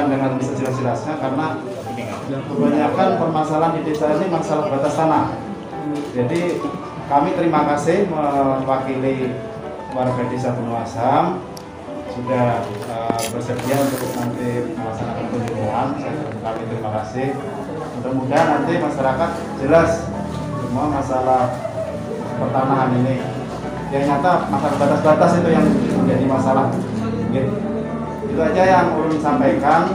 jelaskan dengan sejelas-jelasnya karena kebanyakan permasalahan di desa ini masalah batas tanah. Jadi kami terima kasih mewakili warga desa Bunuasam sudah bersedia untuk nanti melaksanakan kunjungan. Kami terima kasih. Mudah-mudahan nanti masyarakat jelas semua masalah pertanahan ini. Yang nyata masalah batas-batas itu yang menjadi masalah. Itu aja yang ulun sampaikan,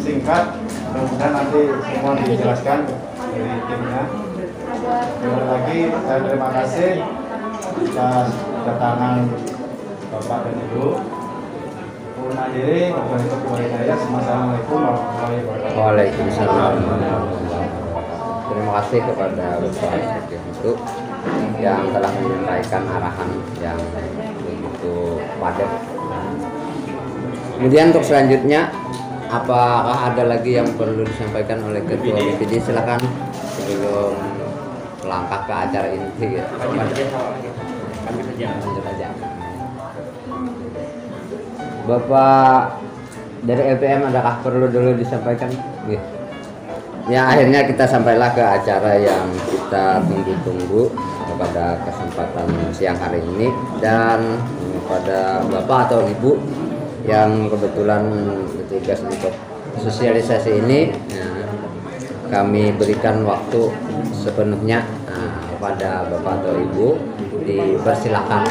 singkat. Mudah-mudahan nanti semua dijelaskan dari timnya. Sekali lagi saya terima kasih atas kedatangan Bapak dan Ibu. Ulun akhiri, Assalamualaikum warahmatullahi wabarakatuh. Waalaikumsalam. Terima kasih kepada Bapak Sekjen itu yang telah menyampaikan arahan yang begitu padat. Kemudian untuk selanjutnya, apakah ada lagi yang perlu disampaikan oleh Ketua BPD? Silakan sebelum melangkah ke acara inti. Lanjut aja. Bapak dari LPM, adakah perlu dulu disampaikan? Ya, akhirnya kita sampailah ke acara yang kita tunggu-tunggu pada kesempatan siang hari ini, dan pada Bapak atau Ibu yang kebetulan bertugas untuk sosialisasi ini, kami berikan waktu sepenuhnya kepada Bapak atau Ibu. Dipersilakan.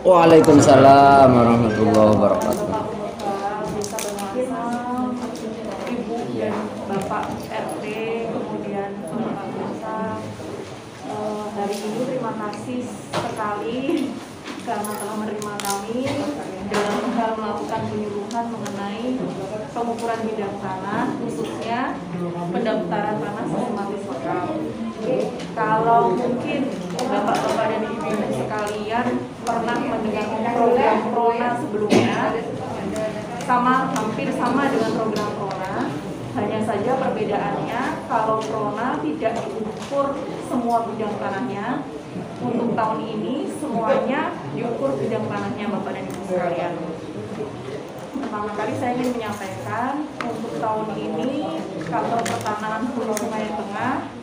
Waalaikumsalam warahmatullahi wabarakatuh. Ibu dan Bapak RT, kemudian Bapak Desa, hari ini terima kasih sekali karena telah menerima kami dalam hal melakukan penyuluhan mengenai pengukuran bidang tanah, khususnya pendaftaran tanah sistematis lokal. Kalau mungkin Bapak-bapak dan Ibu sekalian pernah mendengar program Prona sebelumnya, hampir sama dengan program Prona, hanya saja perbedaannya kalau Prona tidak diukur semua bidang tanahnya. Untuk tahun ini semuanya diukur bidang tanahnya Bapak dan Ibu sekalian. Pertama kali saya ingin menyampaikan untuk tahun ini kantor pertanahan Hulu Sungai Tengah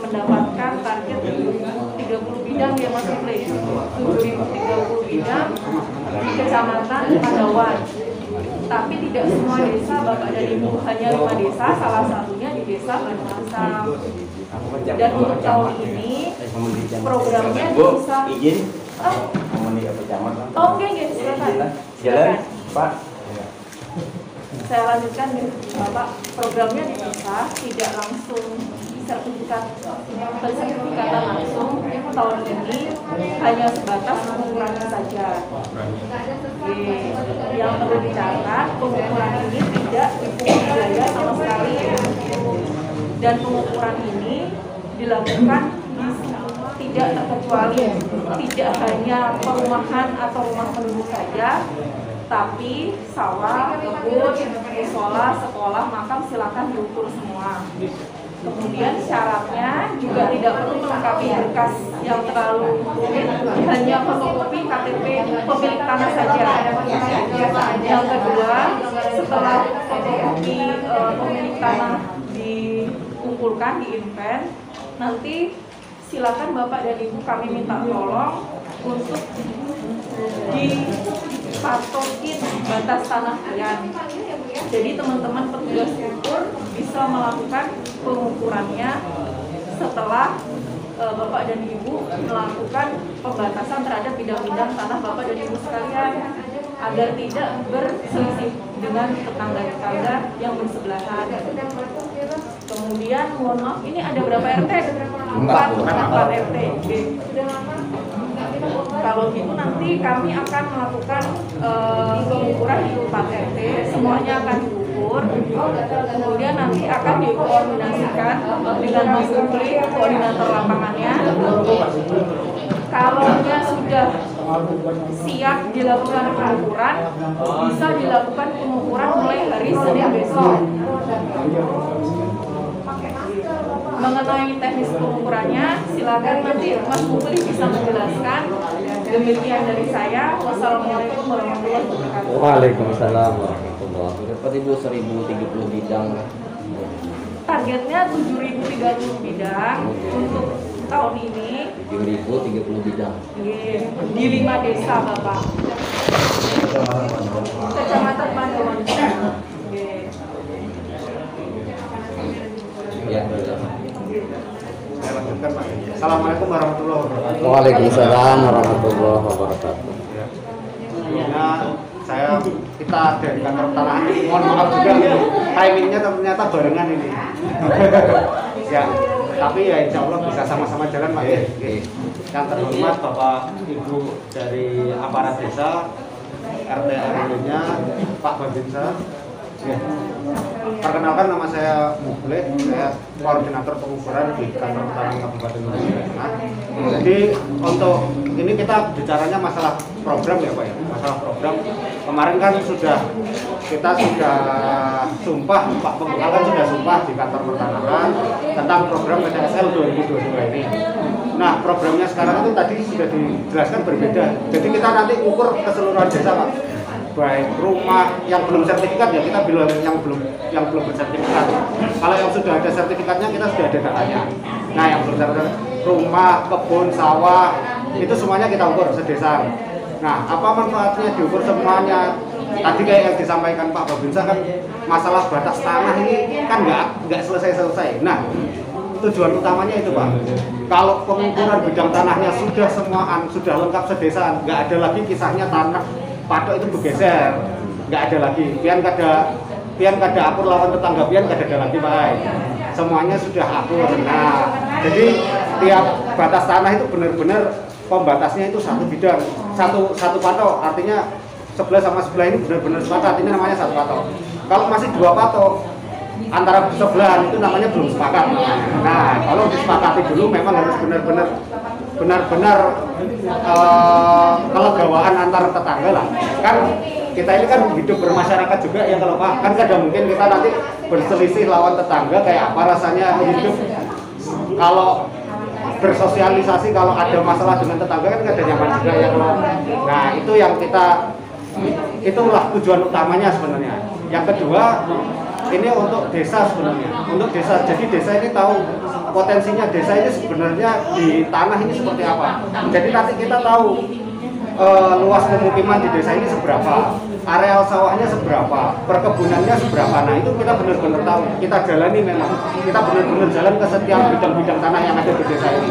mendapatkan target 30 bidang yang masuk play, 30 bidang di Kecamatan Padawan. Tapi tidak semua desa Bapak dan Ibu, hanya 5 desa, salah satunya di desa Bunuasam. Dan untuk tahun ini programnya bisa silakan Pak. Saya lanjutkan Bapak, programnya dipisah, tidak langsung pensertifikatan langsung. Tahun ini hanya sebatas pengukurannya saja. Yang perlu dicatat, pengukuran ini tidak dipungut biaya sama sekali, dan pengukuran ini dilakukan tidak terkecuali, tidak hanya perumahan atau rumah penduduk saja, tapi sawah, kebun, musola, sekolah, makam silakan diukur semua. Kemudian syaratnya juga tidak perlu melengkapi berkas yang terlalu rumit, hanya fotokopi KTP pemilik tanah saja. Yang kedua, setelah fotokopi pemilik tanah dikumpulkan di Inven, nanti silakan Bapak dan Ibu kami minta tolong untuk dipatokin batas tanah kalian. Jadi teman-teman petugas ukur bisa melakukan pengukurannya setelah Bapak dan Ibu melakukan pembatasan terhadap bidang-bidang tanah Bapak dan Ibu sekalian, agar tidak berselisih dengan tetangga-tetangga yang bersebelahan. Kemudian mohon maaf, ini ada berapa RT? 4 RT. Kalau gitu nanti kami akan melakukan pengukuran di 4 RT, semuanya akan diukur. Kemudian nanti akan dikoordinasikan dengan Mas Ukli, koordinator lapangannya. Kalau sudah siap dilakukan pengukuran, bisa dilakukan pengukuran mulai hari Senin besok. mengenai teknis pengukurannya, silakan nanti Mas Mukli bisa menjelaskan. Demikian dari saya. Wassalamualaikum warahmatullahi wabarakatuh. Waalaikumsalam warahmatullahi wabarakatuh. Dapat Ibu 1030 bidang. Targetnya 7.030 bidang untuk tahun ini 7.030 bidang. di 5 desa Bapak. Kecamatan Pandoan. Ya. Saya lanjutkan Pak. Assalamualaikum warahmatullahi wabarakatuh. Waalaikumsalam warahmatullahi wabarakatuh. Ya. Sebelumnya kita dari kantor Tanahan, mohon maaf juga timingnya ternyata barengan ini. Ya, tapi ya insya Allah bisa sama-sama jalan Pak. Yang terhormat Bapak Ibu dari aparat desa, RT RW-nya, Pak Babinsa. Ya. Perkenalkan, nama saya Mukli, saya koordinator pengukuran di kantor Tanahan Kabupaten Lumajang Tengah. Jadi untuk ini kita bicaranya masalah program ya Pak ya, masalah program. Kemarin kan kita sudah sumpah, Pak Pembuka kan sudah sumpah di kantor pertanahan tentang program PTSL 2022 ini. Nah, programnya sekarang itu tadi sudah dijelaskan berbeda. Jadi kita nanti ukur keseluruhan desa Pak. Baik rumah yang belum sertifikat ya kita bilang yang belum bersertifikat. Kalau yang sudah ada sertifikatnya kita sudah ada datanya. Nah, yang belum sertifikat rumah, kebun, sawah itu semuanya kita ukur sedesa. Nah, apa manfaatnya diukur semuanya? Tadi kayak yang disampaikan Pak Babinsa kan masalah batas tanah ini kan nggak selesai. Nah, tujuan utamanya itu Pak. Kalau pengukuran bidang tanahnya sudah lengkap sedesa, nggak ada lagi kisahnya tanah patok itu bergeser, nggak ada lagi. Pian kada akur lawan tetangga pian kada ada lagi Pak. Semuanya sudah akur. Nah, jadi tiap batas tanah itu benar-benar pembatasnya itu satu bidang, satu patok. Artinya sebelah sama sebelah ini benar-benar sepakat. Ini namanya satu patok. Kalau masih dua patok antara sebelah itu namanya belum sepakat. Nah, kalau disepakati dulu memang harus benar-benar kelegawaan antar tetangga lah. Kan kita ini kan hidup bermasyarakat juga ya, kalau Pak kan kadang mungkin kita nanti berselisih lawan tetangga, kayak apa rasanya hidup kalau bersosialisasi, kalau ada masalah dengan tetangga kan kadang nyaman juga ya kalau. Nah, itu yang itulah tujuan utamanya sebenarnya. Yang kedua, ini untuk desa sebenarnya, untuk desa. Jadi desa ini tahu potensinya desa ini sebenarnya di tanah ini seperti apa. Jadi nanti kita tahu luas pemukiman di desa ini seberapa, areal sawahnya seberapa, perkebunannya seberapa. Nah, itu kita benar-benar tahu. Kita jalani memang. Kita benar-benar jalan ke setiap bidang-bidang tanah yang ada di desa ini.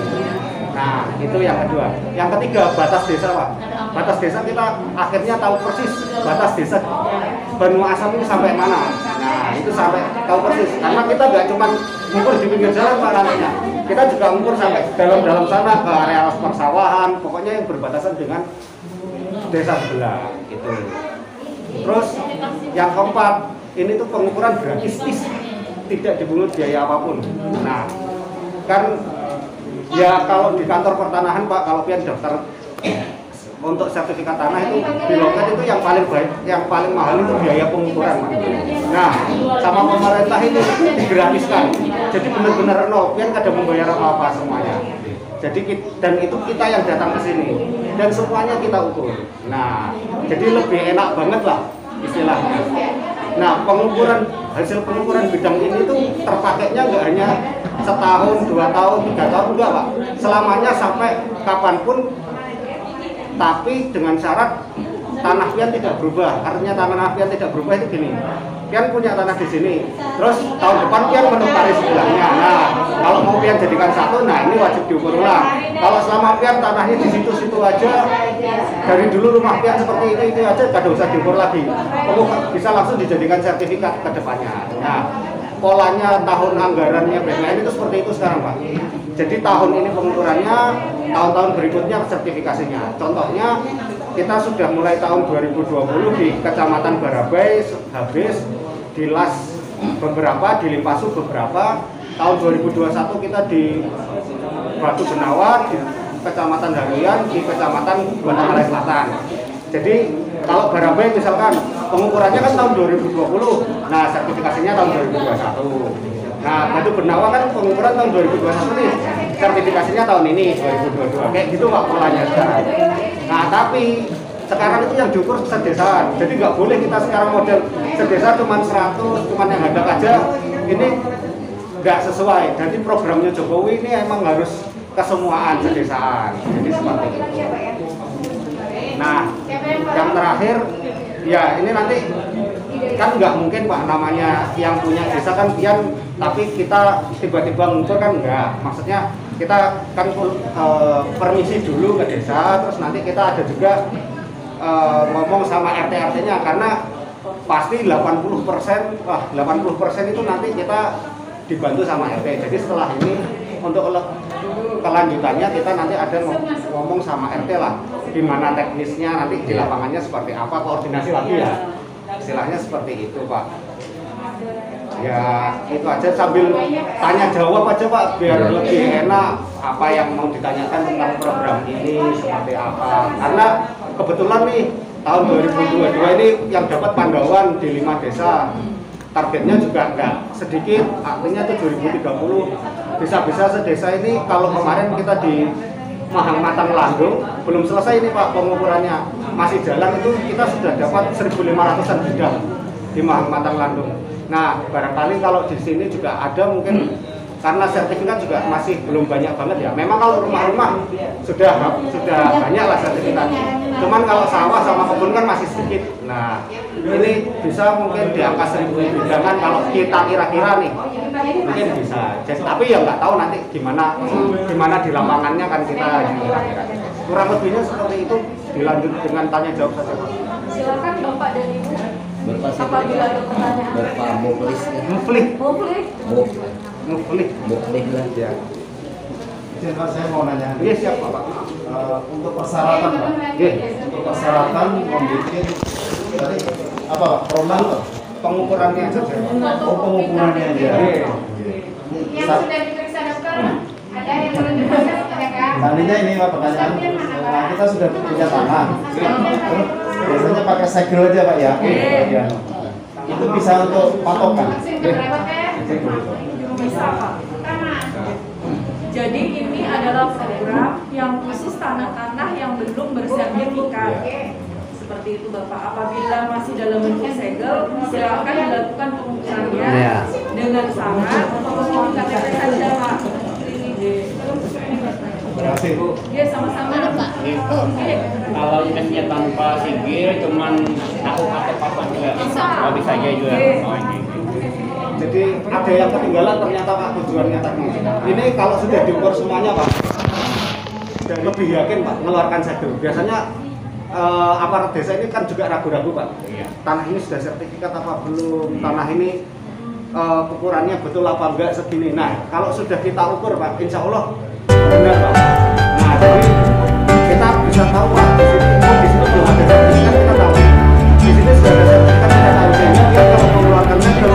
Nah, itu yang kedua. Yang ketiga, batas desa Pak. Batas desa kita akhirnya tahu persis batas desa Banu Asam ini sampai mana. Nah, itu sampai tahu persis. Karena kita nggak cuma ngukur di pinggir jalan Pak nantinya. Kita juga ngukur sampai dalam sana ke area persawahan, pokoknya yang berbatasan dengan desa sebelah gitu. Terus yang keempat, ini tuh pengukuran gratis, tidak dipungut biaya apapun. Nah, kan ya kalau di kantor pertanahan Pak, kalau pian daftar untuk sertifikat tanah itu di loket itu yang paling baik, yang paling mahal itu biaya pengukuran. Nah, sama pemerintah ini digratiskan. Jadi benar-benar nol, pian kada membayar apa-apa semuanya. Jadi dan itu kita yang datang ke sini dan semuanya kita ukur. Nah, jadi lebih enak banget lah istilahnya. Nah, hasil pengukuran bidang ini tuh terpakainya nggak hanya setahun, 2 tahun, 3 tahun, enggak Pak. Selamanya sampai kapanpun, tapi dengan syarat tanah pian tidak berubah. Artinya tanah pian tidak berubah itu gini. Pian punya tanah di sini, terus tahun depan pian menukari sebelahnya. Nah, kalau mau pian jadikan satu, nah ini wajib diukur ulang. Kalau selama pian tanahnya di situ-situ aja, dari dulu rumah pian seperti itu aja, gak usah diukur lagi. Bisa langsung dijadikan sertifikat ke depannya. Nah, polanya, tahun anggarannya BPN itu seperti itu sekarang Pak. Jadi tahun ini pengukurannya, tahun-tahun berikutnya sertifikasinya. Contohnya kita sudah mulai tahun 2020 di Kecamatan Barabai habis, di Las beberapa, di Limpasu beberapa. Tahun 2021 kita di Batu Benawar, di Kecamatan Haruyan, di Kecamatan Guantanara Selatan. Jadi kalau Barabai misalkan pengukurannya kan tahun 2020, nah sertifikasinya tahun 2021. Nah, Batu Bernawa kan pengukuran tahun 2021 nih, sertifikasinya tahun ini 2022, kayak gitu Pak polanya sekarang. Nah, tapi sekarang itu yang diukur sedesaan, jadi nggak boleh kita sekarang model sedesa cuma 100, cuma yang hadap aja, ini nggak sesuai. Jadi programnya Jokowi ini emang harus kesemuaan sedesaan, jadi seperti itu. Nah, yang terakhir, ya ini nanti kan nggak mungkin Pak, namanya yang punya desa kan pian, tapi kita tiba-tiba ngukur kan enggak. Maksudnya kita kan permisi dulu ke desa, terus nanti kita ada juga ngomong sama RT-RT-nya, karena pasti 80%, 80% itu nanti kita dibantu sama RT. Jadi setelah ini untuk kelanjutannya kita nanti ada ngomong sama RT lah, gimana teknisnya nanti di lapangannya seperti apa, koordinasi lagi ya. Istilahnya seperti itu Pak. Ya itu aja, sambil tanya jawab aja Pak, biar lebih enak apa yang mau ditanyakan tentang program ini seperti apa. Karena kebetulan nih tahun 2022 ini yang dapat Pandawan di 5 desa. Targetnya juga nggak sedikit, artinya itu 2030 bisa-bisa sedesa ini. Kalau kemarin kita di Mahang Matang Landung belum selesai ini Pak pengukurannya, masih jalan, itu kita sudah dapat 1.500-an bidang di Mahang Matang Landung. Nah, barangkali kalau di sini juga ada mungkin, karena sertifikat juga masih belum banyak banget ya. Memang kalau rumah-rumah sudah banyak lah sertifikat. Cuman kalau sawah sama kebun kan masih sedikit. Nah, ini bisa mungkin di angka 1.000 bidangan kalau kita kira-kira nih, mungkin bisa. Jadi, tapi ya nggak tahu nanti gimana di lapangannya kan kita kira-kira. Kurang lebihnya seperti itu, dilanjut dengan tanya jawab saja Pak. Silakan Bapak dan Ibu. Apabila ada pertanyaan. Bapak Muflis. Muflih. Muflis lah. Ya. Izin Pak, saya mau nanya. Iya siap Pak. Untuk persyaratan Pak. Untuk persyaratan membuat tadi apa Pak? Program Pak? Pengukurannya saja. Oh, pengukurannya aja. Yang sudah diperiksa dokter, ada yang belum diperiksa kan? Tadinya ini Pak pertanyaan, nah, kita sudah punya tanah, terus biasanya pakai segel aja Pak ya. Ya. Itu bisa untuk patokan. Bisa Pak. Jadi ini adalah program yang khusus tanah-tanah yang belum bersertifikat. Seperti itu Bapak. Apabila masih dalam bentuk segel, silakan dilakukan pengukurannya dengan syarat pemohon KTP saja Pak. Terima kasih Bu. Ya sama-sama Pak. Kalau tesnya tanpa sigil, cuman tahu KTP apa juga. Oh, bisa aja juga. Oh, ini. Jadi ada yang ketinggalan ternyata Pak tujuannya tadi. Ini kalau sudah diukur semuanya Pak, dan lebih yakin Pak mengeluarkan segel. Biasanya aparat desa ini kan juga ragu-ragu Pak. Tanah ini sudah sertifikat apa belum? Tanah ini ukurannya betul apa enggak segini. Nah kalau sudah kita ukur Pak, insya Allah benar Pak. Nah jadi kita bisa tahu Pak. Di sini belum ada sertifikat, kita tahu. Di sini sudah ada sertifikat, kita tahu. Sehingga dia kalau mengeluarkan segel